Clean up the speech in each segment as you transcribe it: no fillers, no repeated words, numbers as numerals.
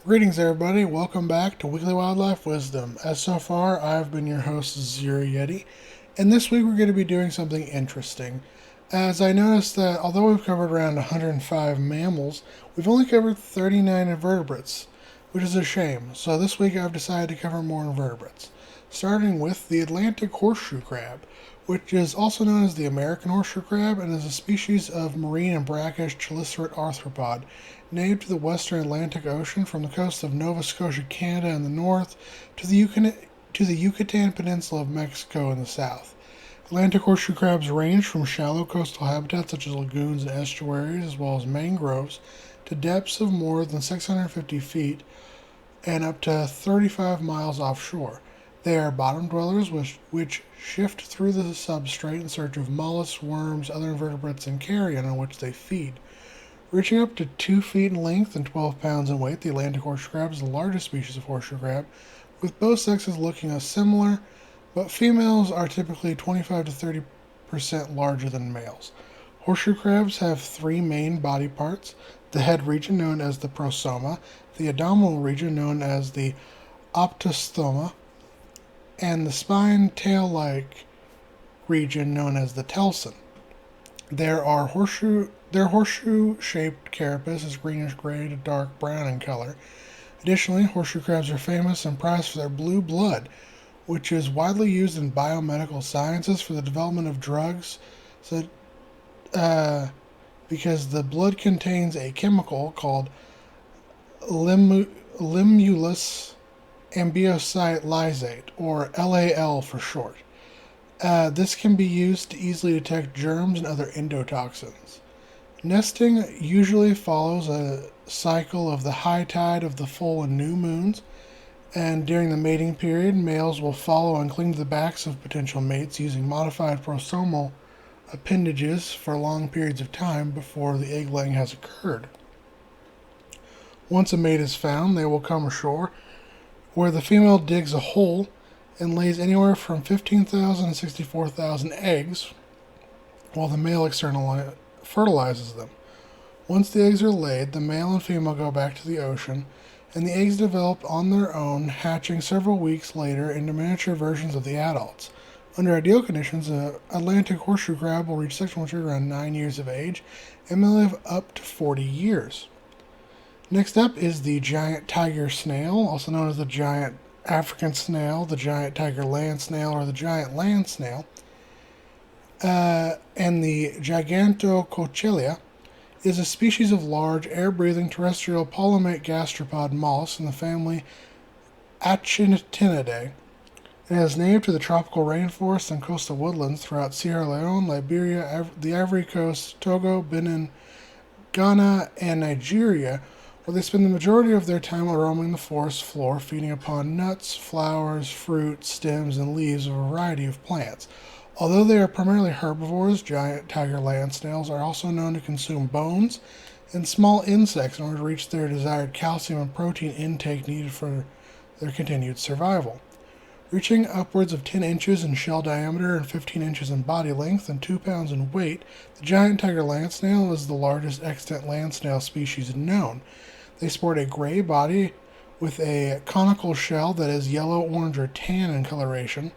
Greetings, everybody. Welcome back to Weekly Wildlife Wisdom. As so far, I've been your host, Zero Yeti, and this week we're going to be doing something interesting. As I noticed that although we've covered around 105 mammals, we've only covered 39 invertebrates, which is a shame. So this week I've decided to cover more invertebrates, starting with the Atlantic horseshoe crab, which is also known as the American horseshoe crab and is a species of marine and brackish chelicerate arthropod native to the western Atlantic Ocean from the coast of Nova Scotia, Canada in the north to the Yucatan Peninsula of Mexico in the south. Atlantic horseshoe crabs range from shallow coastal habitats such as lagoons and estuaries, as well as mangroves, to depths of more than 650 feet and up to 35 miles offshore. They are bottom dwellers which shift through the substrate in search of mollusks, worms, other invertebrates, and carrion on which they feed. Reaching up to 2 feet in length and 12 pounds in weight, the Atlantic horseshoe crab is the largest species of horseshoe crab, with both sexes looking similar, but females are typically 25 to 30% larger than males. Horseshoe crabs have three main body parts: the head region known as the prosoma, the abdominal region known as the opistoma, and the spine tail-like region known as the telson. Their horseshoe-shaped carapace is greenish-gray to dark brown in color. Additionally, horseshoe crabs are famous and prized for their blue blood, which is widely used in biomedical sciences for the development of drugs, because the blood contains a chemical called limulus ambiocyte lysate, or LAL for short. This can be used to easily detect germs and other endotoxins. Nesting usually follows a cycle of the high tide of the full and new moons, and during the mating period, males will follow and cling to the backs of potential mates using modified prosomal appendages for long periods of time before the egg laying has occurred. Once a mate is found, they will come ashore, where the female digs a hole and lays anywhere from 15,000 to 64,000 eggs, while the male externally fertilizes them. Once the eggs are laid, the male and female go back to the ocean, and the eggs develop on their own, hatching several weeks later into miniature versions of the adults. Under ideal conditions, an Atlantic horseshoe crab will reach sexual maturity around 9 years of age and may live up to 40 years. Next up is the giant tiger snail, also known as the giant African snail, the giant tiger land snail, or the giant land snail. And the Gigantocochelia is a species of large, air-breathing terrestrial polymate gastropod mollusks in the family Achaetinidae. It is native to the tropical rainforests and coastal woodlands throughout Sierra Leone, Liberia, the Ivory Coast, Togo, Benin, Ghana, and Nigeria, where they spend the majority of their time roaming the forest floor, feeding upon nuts, flowers, fruit, stems, and leaves of a variety of plants. Although they are primarily herbivores, giant tiger land snails are also known to consume bones and small insects in order to reach their desired calcium and protein intake needed for their continued survival. Reaching upwards of 10 inches in shell diameter and 15 inches in body length and 2 pounds in weight, the giant tiger land snail is the largest extant land snail species known. They sport a gray body with a conical shell that is yellow, orange, or tan in coloration,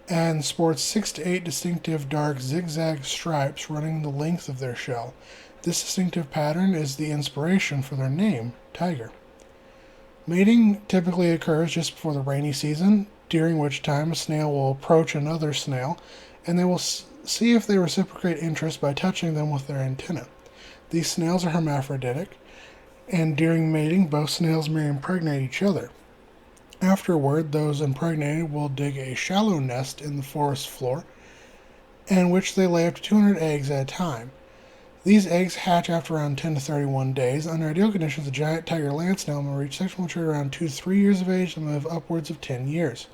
and sports 6 to 8 distinctive dark zigzag stripes running the length of their shell. This distinctive pattern is the inspiration for their name, tiger. Mating typically occurs just before the rainy season, during which time a snail will approach another snail, and they will see if they reciprocate interest by touching them with their antennae. These snails are hermaphroditic, and during mating, both snails may impregnate each other. Afterward, those impregnated will dig a shallow nest in the forest floor, in which they lay up to 200 eggs at a time. These eggs hatch after around 10 to 31 days. Under ideal conditions, the giant tiger land snail will reach sexual maturity around 2 to 3 years of age and live upwards of 10 years.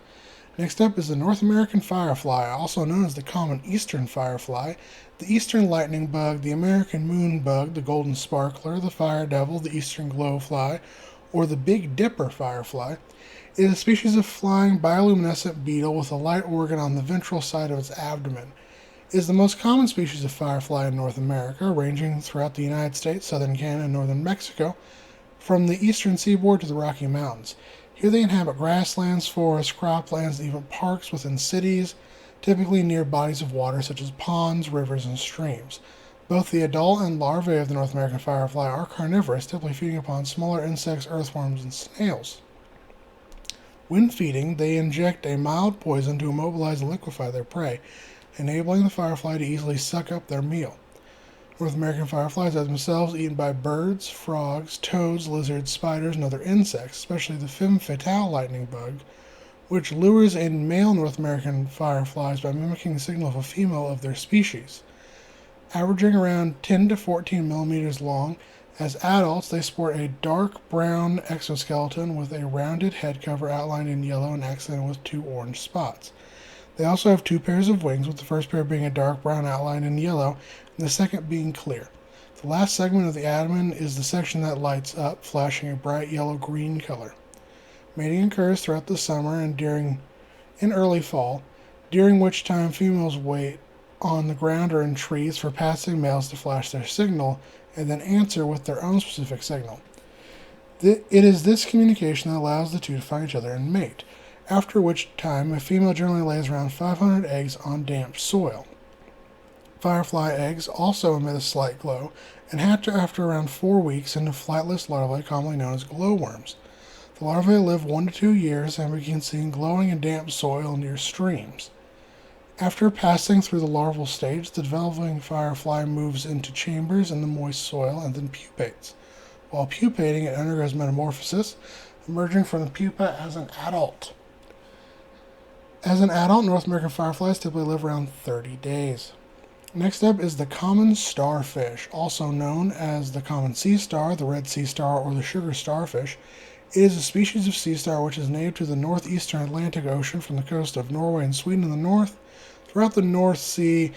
Next up is the North American firefly, also known as the common eastern firefly, the eastern lightning bug, the American moon bug, the golden sparkler, the fire devil, the eastern glowfly, or the Big Dipper firefly. It is a species of flying bioluminescent beetle with a light organ on the ventral side of its abdomen. It is the most common species of firefly in North America, ranging throughout the United States, southern Canada, and northern Mexico, from the eastern seaboard to the Rocky Mountains. Here they inhabit grasslands, forests, croplands, and even parks within cities, typically near bodies of water such as ponds, rivers, and streams. Both the adult and larvae of the North American firefly are carnivorous, typically feeding upon smaller insects, earthworms, and snails. When feeding, they inject a mild poison to immobilize and liquefy their prey, enabling the firefly to easily suck up their meal. North American fireflies are themselves eaten by birds, frogs, toads, lizards, spiders, and other insects, especially the femme fatale lightning bug, which lures in male North American fireflies by mimicking the signal of a female of their species. Averaging around 10 to 14 millimeters long, as adults they sport a dark brown exoskeleton with a rounded head cover outlined in yellow and accented with 2 orange spots. They also have 2 pairs of wings, with the first pair being a dark brown outline in yellow, and the second being clear. The last segment of the abdomen is the section that lights up, flashing a bright yellow-green color. Mating occurs throughout the summer and in early fall, during which time females wait on the ground or in trees for passing males to flash their signal, and then answer with their own specific signal. It is this communication that allows the two to find each other and mate, after which time a female generally lays around 500 eggs on damp soil. Firefly eggs also emit a slight glow and hatch after around 4 weeks into flightless larvae commonly known as glowworms. The larvae live 1 to 2 years and begin seen glowing in damp soil near streams. After passing through the larval stage, the developing firefly moves into chambers in the moist soil and then pupates. While pupating, it undergoes metamorphosis, emerging from the pupa as an adult. As an adult, North American fireflies typically live around 30 days. Next up is the common starfish, also known as the common sea star, the red sea star, or the sugar starfish. It is a species of sea star which is native to the northeastern Atlantic Ocean from the coast of Norway and Sweden in the north, throughout the North Sea,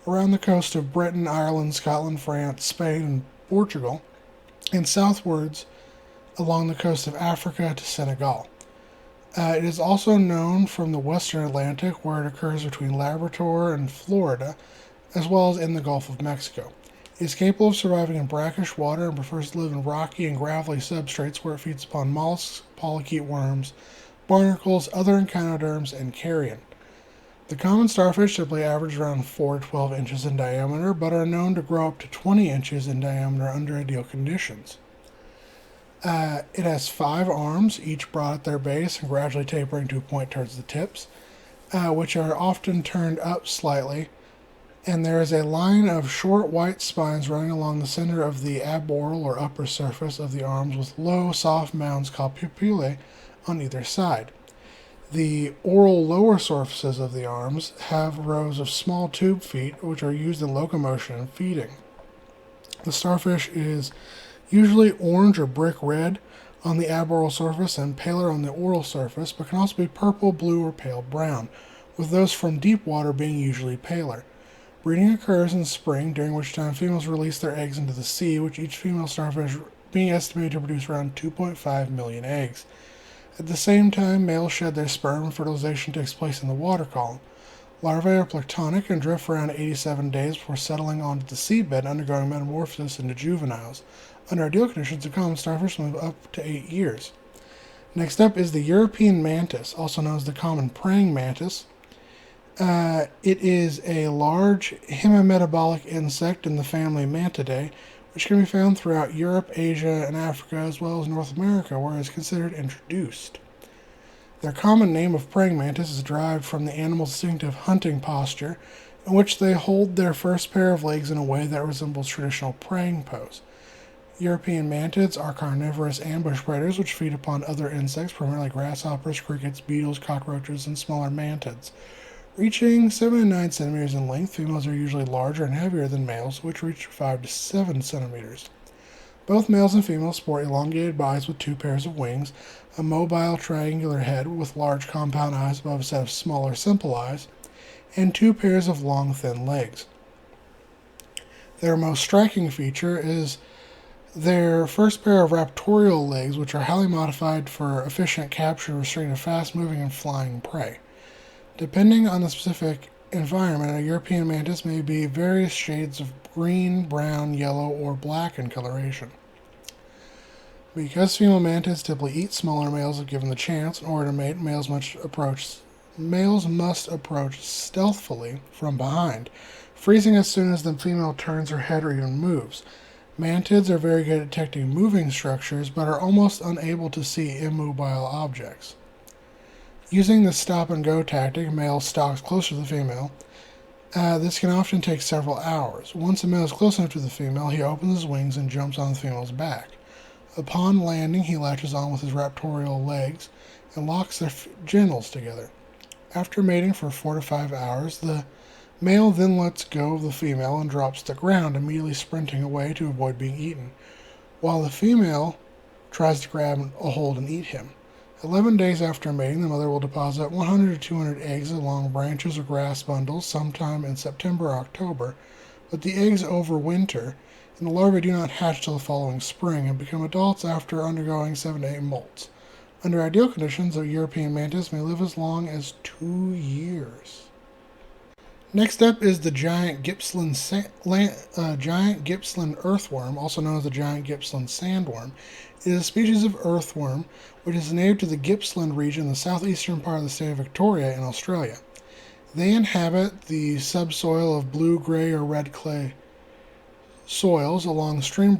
around the coast of Britain, Ireland, Scotland, France, Spain, and Portugal, and southwards along the coast of Africa to Senegal. It is also known from the western Atlantic, where it occurs between Labrador and Florida, as well as in the Gulf of Mexico. It is capable of surviving in brackish water and prefers to live in rocky and gravelly substrates where it feeds upon mollusks, polychaete worms, barnacles, other echinoderms, and carrion. The common starfish typically average around 4 to 12 inches in diameter, but are known to grow up to 20 inches in diameter under ideal conditions. It has 5 arms, each broad at their base and gradually tapering to a point towards the tips, which are often turned up slightly, and there is a line of short white spines running along the center of the aboral or upper surface of the arms with low, soft mounds called pupillae on either side. The oral lower surfaces of the arms have rows of small tube feet which are used in locomotion and feeding. The starfish is usually orange or brick red on the aboral surface and paler on the oral surface, but can also be purple, blue, or pale brown, with those from deep water being usually paler. Breeding occurs in spring, during which time females release their eggs into the sea, with each female starfish being estimated to produce around 2.5 million eggs. At the same time, males shed their sperm and fertilization takes place in the water column. Larvae are planktonic and drift for around 87 days before settling onto the seabed, undergoing metamorphosis into juveniles. Under ideal conditions, the common starfish live up to 8 years. Next up is the European mantis, also known as the common praying mantis. It is a large hemimetabolic insect in the family Mantidae, which can be found throughout Europe, Asia, and Africa, as well as North America, where it is considered introduced. Their common name of praying mantis is derived from the animal's distinctive hunting posture, in which they hold their first pair of legs in a way that resembles traditional praying pose. European mantids are carnivorous ambush predators which feed upon other insects, primarily grasshoppers, crickets, beetles, cockroaches, and smaller mantids. Reaching 7 to 9 centimeters in length, females are usually larger and heavier than males, which reach 5 to 7 centimeters. Both males and females sport elongated bodies with 2 pairs of wings, a mobile triangular head with large compound eyes above a set of smaller simple eyes, and 2 pairs of long, thin legs. Their most striking feature is their first pair of raptorial legs, which are highly modified for efficient capture and restraint of fast-moving and flying prey. Depending on the specific environment, a European mantis may be various shades of green, brown, yellow, or black in coloration. Because female mantids typically eat smaller males if given the chance, in order to mate, males must approach stealthily from behind, freezing as soon as the female turns her head or even moves. Mantids are very good at detecting moving structures, but are almost unable to see immobile objects. Using the stop-and-go tactic, male stalks closer to the female. This can often take several hours. Once a male is close enough to the female, he opens his wings and jumps on the female's back. Upon landing, he latches on with his raptorial legs and locks their genitals together. After mating for 4 to 5 hours, the male then lets go of the female and drops to the ground, immediately sprinting away to avoid being eaten, while the female tries to grab a hold and eat him. 11 days after mating, the mother will deposit 100 to 200 eggs along branches or grass bundles sometime in September or October, but the eggs overwinter, and the larvae do not hatch till the following spring and become adults after undergoing 7 to 8 molts. Under ideal conditions, a European mantis may live as long as 2 years. Next up is the giant Gippsland earthworm, also known as the giant Gippsland sandworm. It is a species of earthworm which is native to the Gippsland region in the southeastern part of the state of Victoria in Australia. They inhabit the subsoil of blue, gray, or red clay soils along stream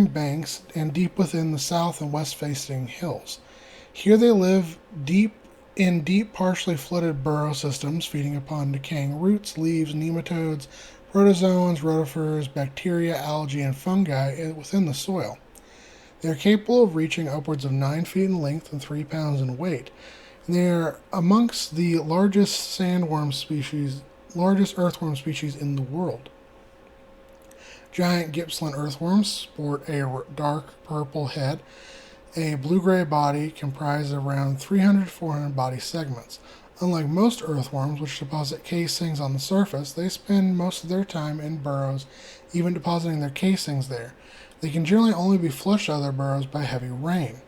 banks and deep within the south and west facing hills. Here they live in deep partially flooded burrow systems, feeding upon decaying roots, leaves, nematodes, protozoans, rotifers, bacteria, algae, and fungi within the soil. They are capable of reaching upwards of 9 feet in length and 3 pounds in weight. They are amongst the largest earthworm species in the world. Giant Gippsland earthworms sport a dark purple head, a blue-gray body comprised of around 300 to 400 body segments. Unlike most earthworms, which deposit casings on the surface, they spend most of their time in burrows, even depositing their casings there. They can generally only be flushed out of their burrows by heavy rain.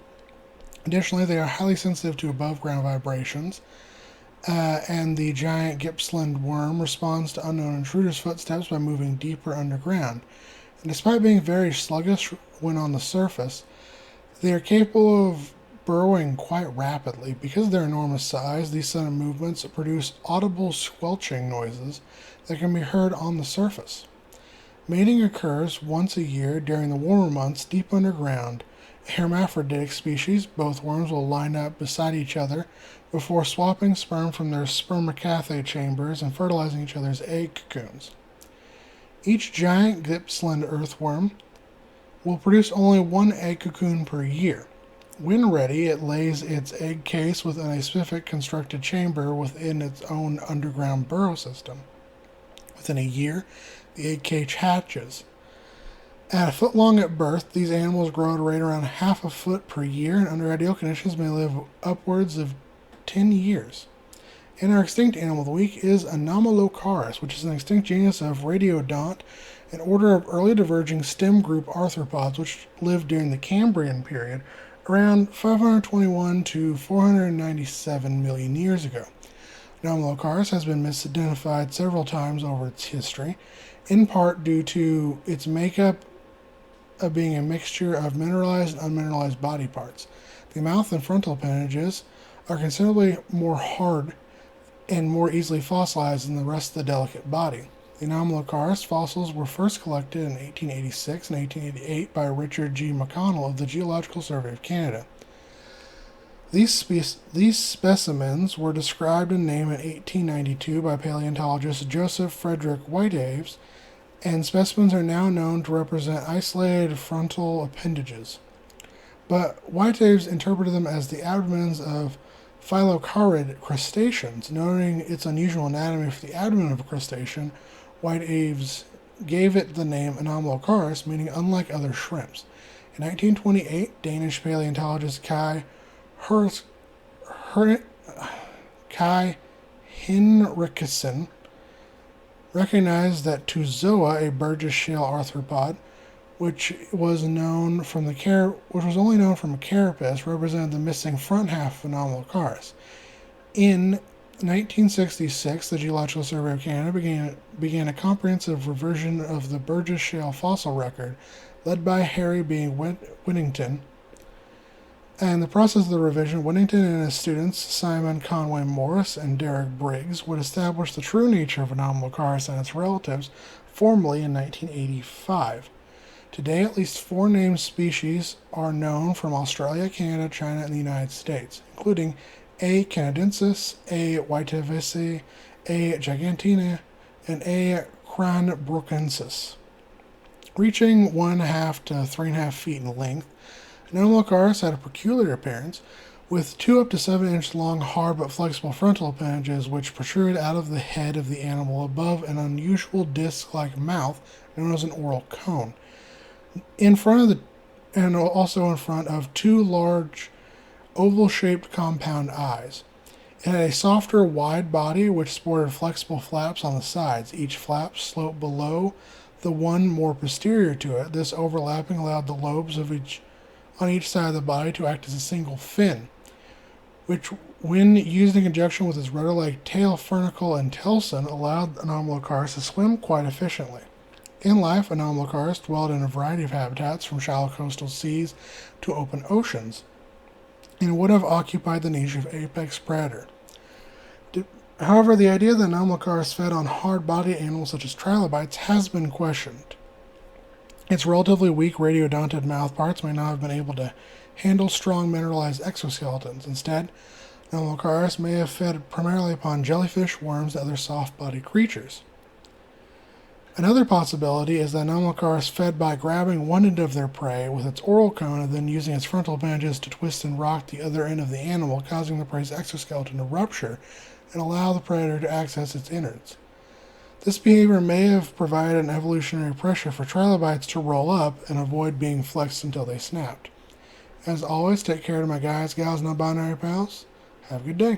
Additionally, they are highly sensitive to above-ground vibrations, and the giant Gippsland worm responds to unknown intruders' footsteps by moving deeper underground. And despite being very sluggish when on the surface, they are capable of burrowing quite rapidly. Because of their enormous size, these sudden movements produce audible squelching noises that can be heard on the surface. Mating occurs once a year during the warmer months deep underground. A hermaphroditic species, both worms will line up beside each other before swapping sperm from their spermacathe chambers and fertilizing each other's egg cocoons. Each giant Gippsland earthworm will produce only 1 egg cocoon per year. When ready, it lays its egg case within a specific constructed chamber within its own underground burrow system. Within a year, the egg cage hatches. At a foot long at birth, these animals grow at a rate around half a foot per year, and under ideal conditions may live upwards of 10 years. And our extinct animal of the week is Anomalocaris, which is an extinct genus of Radiodont, an order of early diverging stem group arthropods which lived during the Cambrian period, around 521 to 497 million years ago. Anomalocaris has been misidentified several times over its history, in part due to its makeup of being a mixture of mineralized and unmineralized body parts. The mouth and frontal appendages are considerably more hard and more easily fossilized than the rest of the delicate body. The Anomalocaris fossils were first collected in 1886 and 1888 by Richard G. McConnell of the Geological Survey of Canada. These specimens were described and named in 1892 by paleontologist Joseph Frederick Whiteaves, and specimens are now known to represent isolated frontal appendages. But Whiteaves interpreted them as the abdomens of phylocarid crustaceans. Noting its unusual anatomy for the abdomen of a crustacean, Whiteaves gave it the name Anomalocaris, meaning unlike other shrimps. In 1928, Danish paleontologist Kai Hinrichsen recognized that Tuzoa, a Burgess shale arthropod, which was only known from a carapace, represented the missing front half of Anomalocaris. In 1966, the Geological Survey of Canada began a comprehensive revision of the Burgess shale fossil record led by Harry B. Whittington. And in the process of the revision, Whittington and his students, Simon Conway Morris and Derek Briggs, would establish the true nature of Anomalocaris and its relatives formally in 1985. Today, at least 4 named species are known from Australia, Canada, China, and the United States, including A. canadensis, A. whiteavisi, A. gigantina, and A. cranbrokensis. Reaching 1.5 to 3.5 feet in length, Anomalocaris had a peculiar appearance, with 2 up to 7 inch long, hard but flexible frontal appendages which protrude out of the head of the animal above an unusual disc-like mouth known as an oral cone. And also in front of 2 large oval-shaped compound eyes. It had a softer, wide body which sported flexible flaps on the sides. Each flap sloped below the one more posterior to it. This overlapping allowed the lobes on each side of the body to act as a single fin, which, when used in conjunction with its rudder-like tail, furnicle, and telson, allowed Anomalocaris to swim quite efficiently. In life, Anomalocaris dwelled in a variety of habitats, from shallow coastal seas to open oceans, and would have occupied the niche of apex predator. However, the idea that Anomalocaris fed on hard-bodied animals such as trilobites has been questioned. Its relatively weak radiodonted mouthparts may not have been able to handle strong mineralized exoskeletons. Instead, Anomalocaris may have fed primarily upon jellyfish, worms, and other soft-bodied creatures. Another possibility is that Anomalocaris fed by grabbing one end of their prey with its oral cone and then using its frontal appendages to twist and rock the other end of the animal, causing the prey's exoskeleton to rupture and allow the predator to access its innards. This behavior may have provided an evolutionary pressure for trilobites to roll up and avoid being flexed until they snapped. As always, take care to my guys, gals, and non-binary pals. Have a good day.